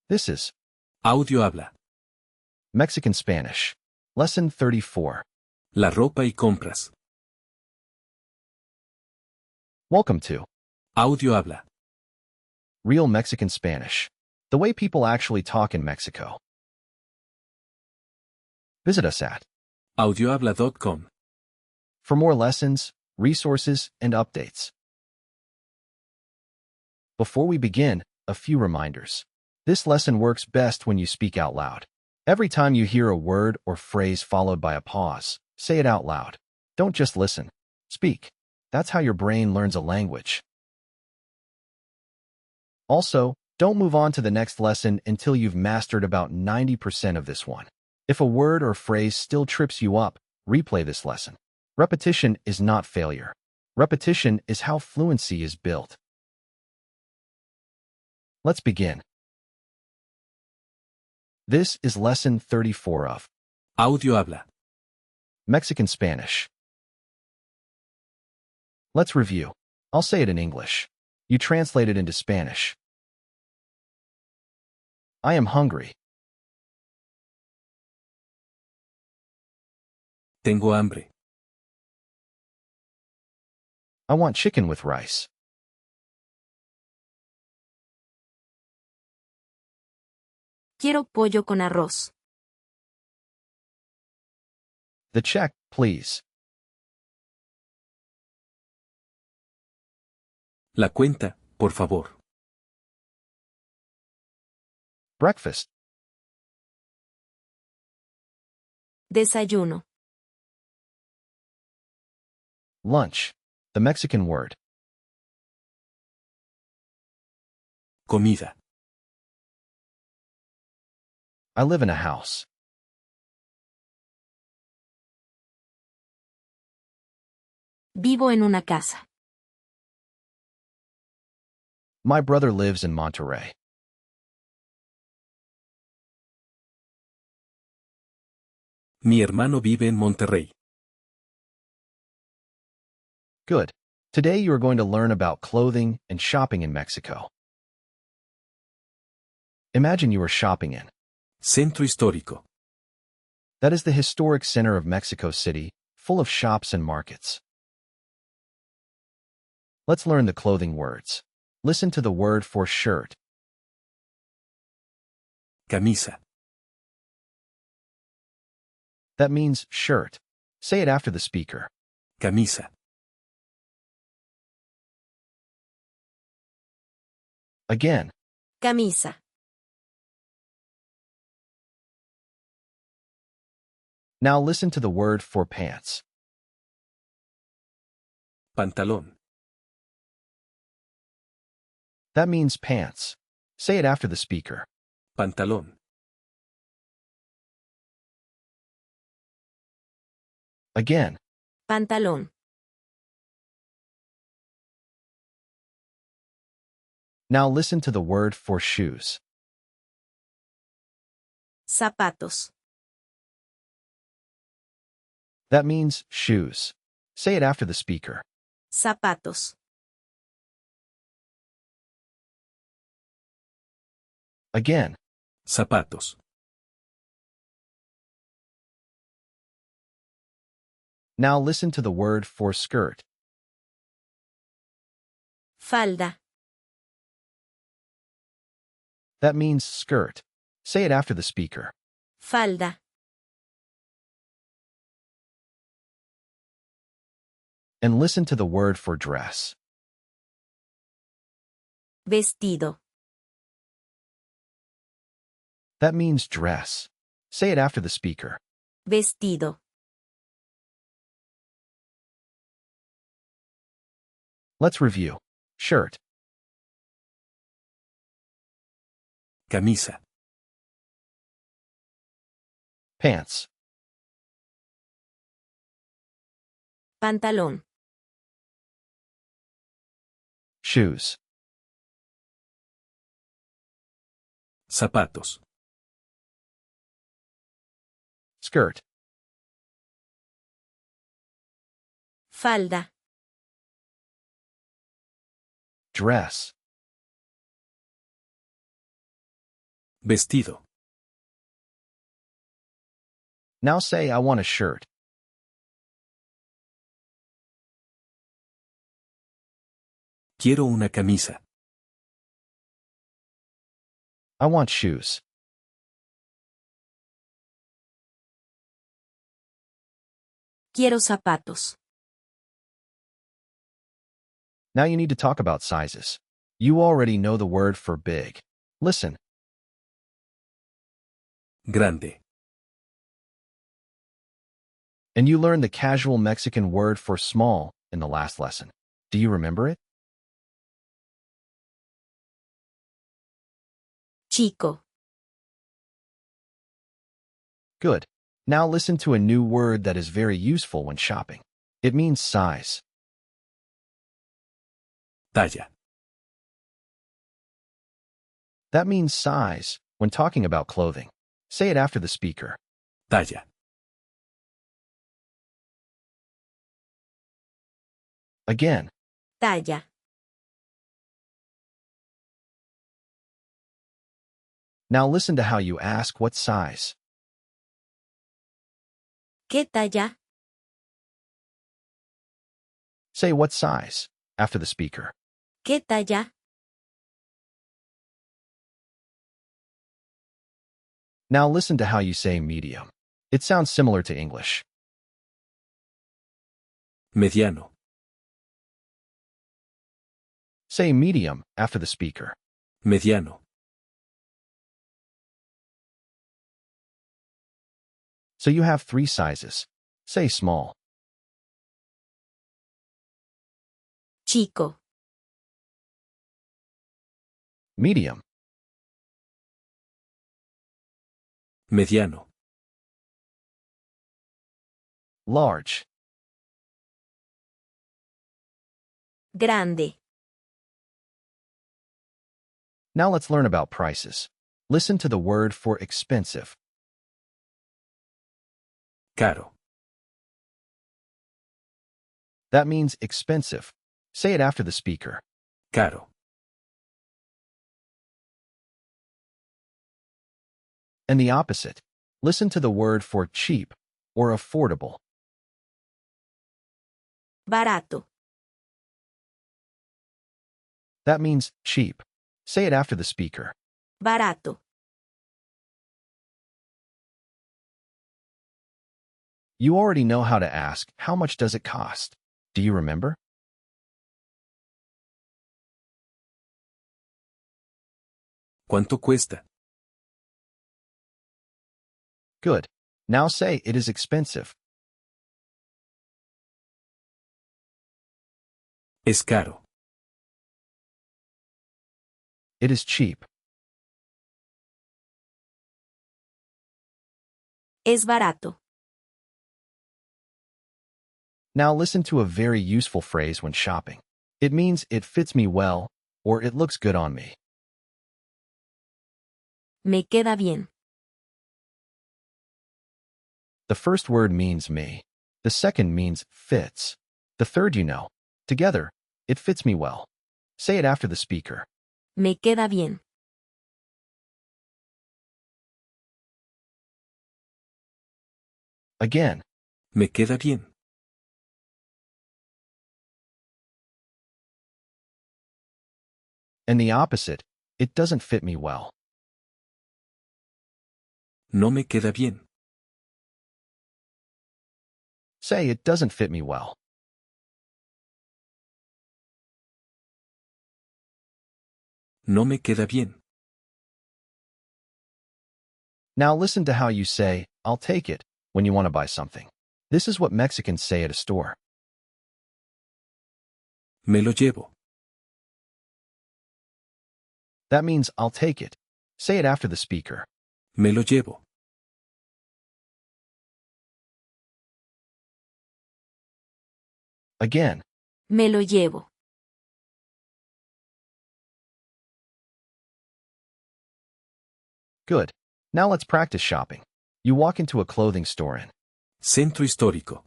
This is AudioHabla. Mexican Spanish. Lesson 34. La ropa y compras. Welcome to AudioHabla. Real Mexican Spanish. The way people actually talk in Mexico. Visit us at audiohabla.com. for more lessons, resources, and updates. Before we begin, a few reminders. This lesson works best when you speak out loud. Every time you hear a word or phrase followed by a pause, say it out loud. Don't just listen. Speak. That's how your brain learns a language. Also, don't move on to the next lesson until you've mastered about 90% of this one. If a word or phrase still trips you up, replay this lesson. Repetition is not failure. Repetition is how fluency is built. Let's begin. This is lesson 34 of AudioHabla. Mexican Spanish. Let's review. I'll say it in English. You translate it into Spanish. I am hungry. Tengo hambre. I want chicken with rice. Quiero pollo con arroz. The check, please. La cuenta, por favor. Breakfast. Desayuno. Lunch. The Mexican word. Comida. I live in a house. Vivo en una casa. My brother lives in Monterrey. Mi hermano vive en Monterrey. Good. Today you are going to learn about clothing and shopping in Mexico. Imagine you are shopping in. Centro histórico. That is the historic center of Mexico City, full of shops and markets. Let's learn the clothing words. Listen to the word for shirt. Camisa. That means shirt. Say it after the speaker. Camisa. Again. Camisa. Now listen to the word for pants. Pantalón. That means pants. Say it after the speaker. Pantalón. Again. Pantalón. Now listen to the word for shoes. Zapatos. That means shoes. Say it after the speaker. Zapatos. Again. Zapatos. Now listen to the word for skirt. Falda. That means skirt. Say it after the speaker. Falda. And listen to the word for dress. Vestido. That means dress. Say it after the speaker. Vestido. Let's review. Shirt. Camisa. Pants. Pantalón. Shoes. Zapatos. Skirt. Falda. Dress. Vestido. Now say, I want a shirt. Quiero una camisa. I want shoes. Quiero zapatos. Now you need to talk about sizes. You already know the word for big. Listen. Grande. And you learned the casual Mexican word for small in the last lesson. Do you remember it? Chico. Good. Now listen to a new word that is very useful when shopping. It means size. Talla. That means size when talking about clothing. Say it after the speaker. Talla. Again. Talla. Now listen to how you ask what size. ¿Qué talla? Say what size after the speaker. ¿Qué talla? Now listen to how you say medium. It sounds similar to English. Mediano. Say medium after the speaker. Mediano. So you have 3 sizes. Say small. Chico. Medium. Mediano. Large. Grande. Now let's learn about prices. Listen to the word for expensive. Caro. That means expensive. Say it after the speaker. Caro. And the opposite. Listen to the word for cheap or affordable. Barato. That means cheap. Say it after the speaker. Barato. You already know how to ask, how much does it cost? Do you remember? ¿Cuánto cuesta? Good. Now say it is expensive. Es caro. It is cheap. Es barato. Now listen to a very useful phrase when shopping. It means it fits me well, or it looks good on me. Me queda bien. The first word means me. The second means fits. The third you know. Together, it fits me well. Say it after the speaker. Me queda bien. Again. Me queda bien. And the opposite, it doesn't fit me well. No me queda bien. Say it doesn't fit me well. No me queda bien. Now listen to how you say, I'll take it, when you want to buy something. This is what Mexicans say at a store. Me lo llevo. That means I'll take it. Say it after the speaker. Me lo llevo. Again. Me lo llevo. Good. Now let's practice shopping. You walk into a clothing store and Centro histórico.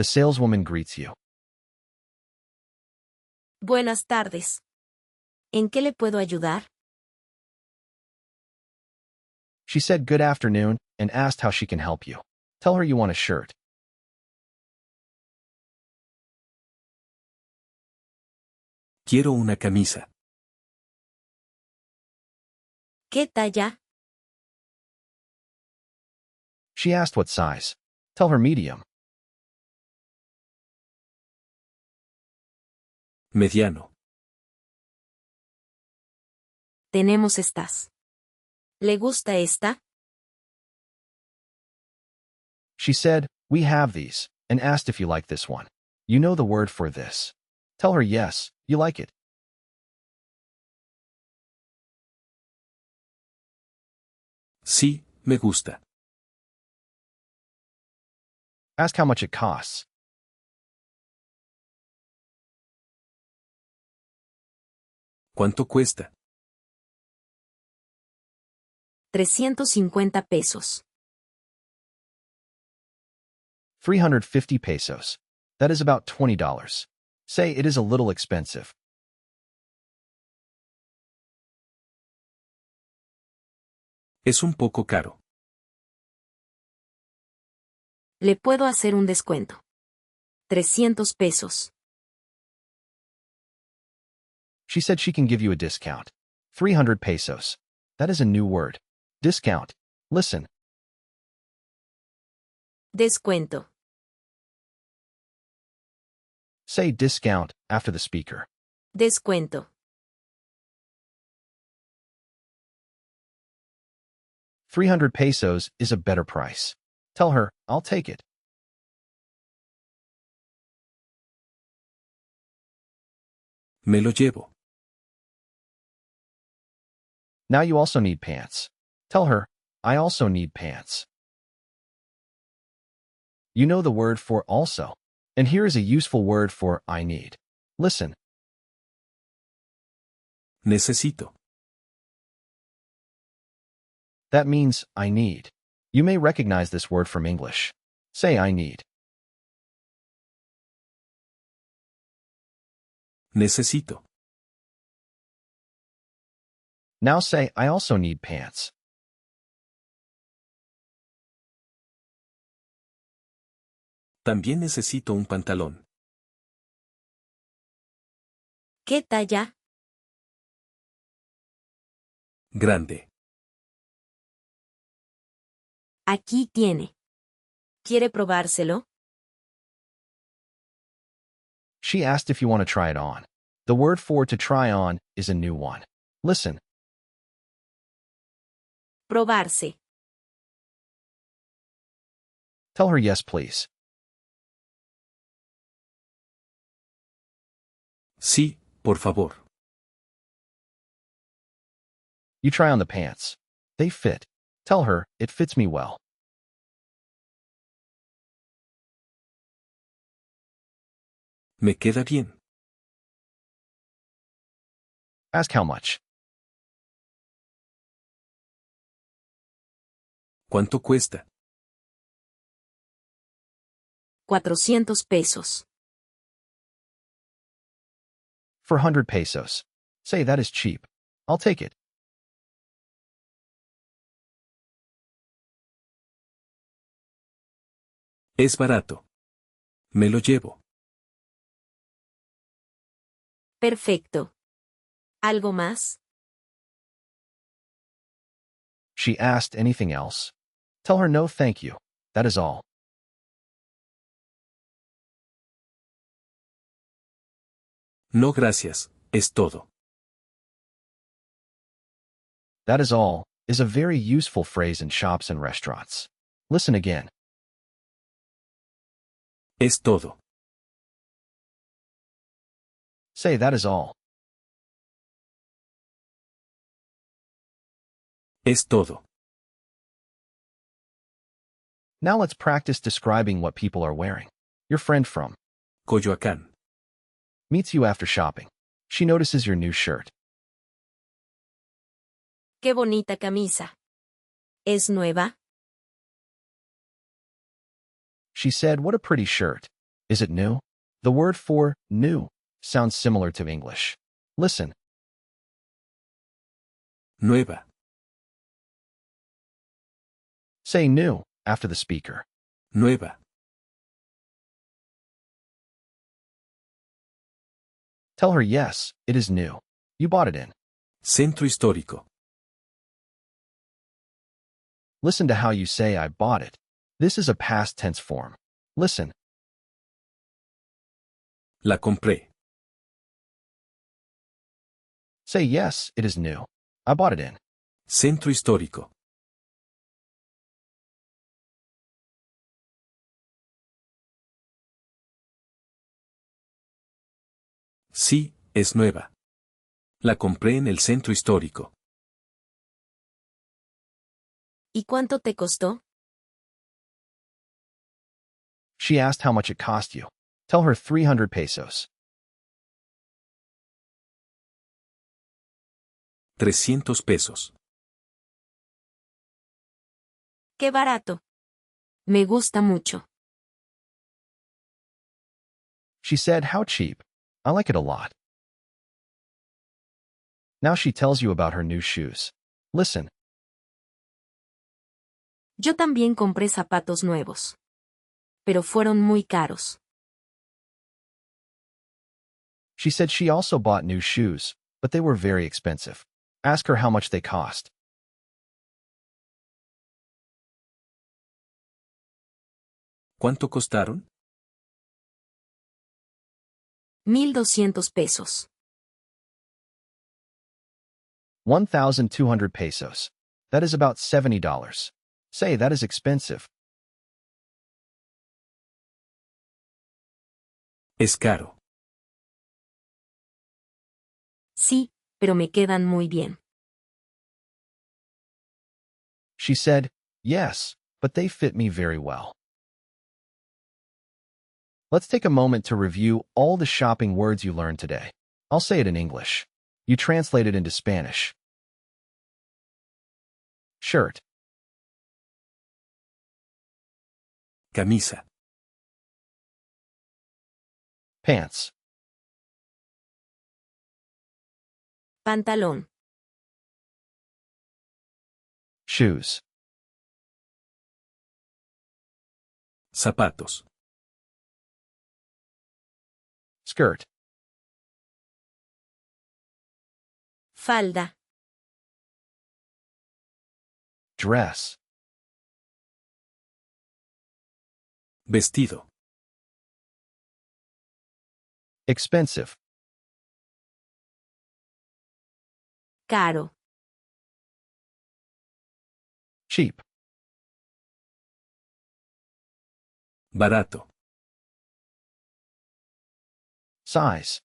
the saleswoman greets you. Buenas tardes. ¿En qué le puedo ayudar? She said good afternoon and asked how she can help you. Tell her you want a shirt. Quiero una camisa. ¿Qué talla? She asked what size. Tell her medium. Mediano. Tenemos estas. ¿Le gusta esta? She said, we have these, and asked if you like this one. You know the word for this. Tell her yes, you like it. Sí, me gusta. Ask how much it costs. ¿Cuánto cuesta? 350 pesos. 350 pesos. That is about $20. Say it is a little expensive. Es un poco caro. Le puedo hacer un descuento. 300 pesos. She said she can give you a discount. 300 pesos. That is a new word. Discount. Listen. Descuento. Say discount after the speaker. Descuento. 300 pesos is a better price. Tell her, I'll take it. Me lo llevo. Now you also need pants. Tell her, I also need pants. You know the word for also. And here is a useful word for I need. Listen. Necesito. That means I need. You may recognize this word from English. Say I need. Necesito. Now say I also need pants. También necesito un pantalón. ¿Qué talla? Grande. Aquí tiene. ¿Quiere probárselo? She asked if you want to try it on. The word for to try on is a new one. Listen. Probarse. Tell her yes, please. Sí, por favor. You try on the pants. They fit. Tell her, it fits me well. Me queda bien. Ask how much. ¿Cuánto cuesta? 400 pesos. 400 pesos. Say that is cheap. I'll take it. Es barato. Me lo llevo. Perfecto. ¿Algo más? She asked anything else. Tell her no thank you. That is all. No gracias, es todo. That is all is a very useful phrase in shops and restaurants. Listen again. Es todo. Say that is all. Es todo. Now let's practice describing what people are wearing. Your friend from Coyoacán. meets you after shopping. She notices your new shirt. Qué bonita camisa. ¿Es nueva? She said, what a pretty shirt. Is it new? The word for new sounds similar to English. Listen. Nueva. Say new after the speaker. Nueva. Tell her yes, it is new. You bought it in. Centro histórico. Listen to how you say I bought it. This is a past tense form. Listen. La compré. Say yes, it is new. I bought it in. Centro histórico. Sí, es nueva. La compré en el centro histórico. ¿Y cuánto te costó? She asked how much it cost you. Tell her 300 pesos. 300 pesos. ¡Qué barato! Me gusta mucho. She said, how cheap. I like it a lot. Now she tells you about her new shoes. Listen. Yo también compré zapatos nuevos. Pero fueron muy caros. She said she also bought new shoes, but they were very expensive. Ask her how much they cost. ¿Cuánto costaron? 1,200 pesos. 1,200 pesos. That is about $70. Say that is expensive. Es caro. Sí, pero me quedan muy bien. She said, yes, but they fit me very well. Let's take a moment to review all the shopping words you learned today. I'll say it in English. You translate it into Spanish. Shirt, Camisa. pants, Pantalón. shoes, Zapatos. skirt, Falda. dress, Vestido. expensive, Caro. cheap, Barato. size,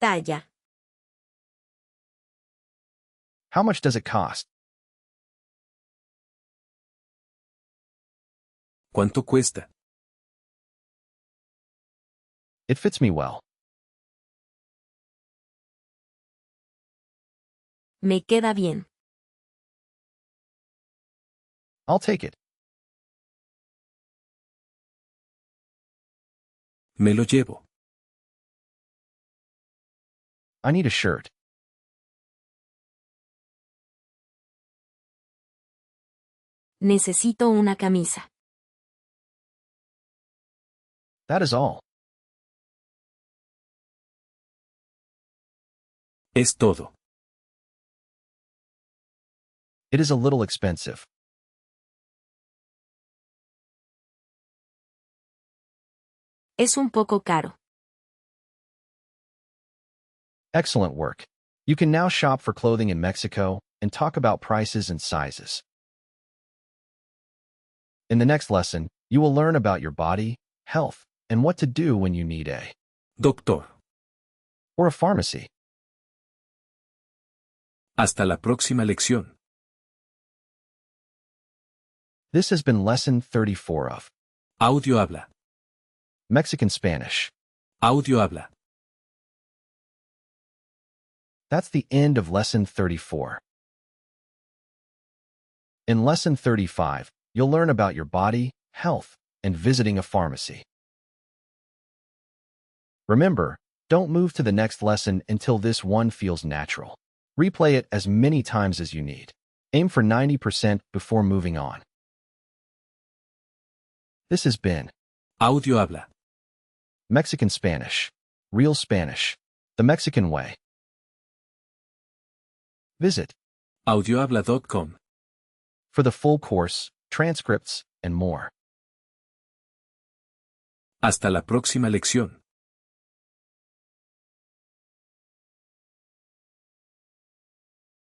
Talla. how much does it cost? ¿Cuánto cuesta? It fits me well. Me queda bien. I'll take it. Me lo llevo. I need a shirt. Necesito una camisa. That is all. Es todo. It is a little expensive. Es un poco caro. Excellent work. You can now shop for clothing in Mexico and talk about prices and sizes. In the next lesson, you will learn about your body, health, and what to do when you need a Doctor. or a pharmacy. Hasta la próxima lección. This has been Lesson 34 of AudioHabla. Mexican Spanish. AudioHabla. That's the end of Lesson 34. In Lesson 35, you'll learn about your body, health, and visiting a pharmacy. Remember, don't move to the next lesson until this one feels natural. Replay it as many times as you need. Aim for 90% before moving on. This has been AudioHabla. Mexican Spanish. Real Spanish. The Mexican way. Visit audiohabla.com. for the full course, transcripts, and more. Hasta la próxima lección.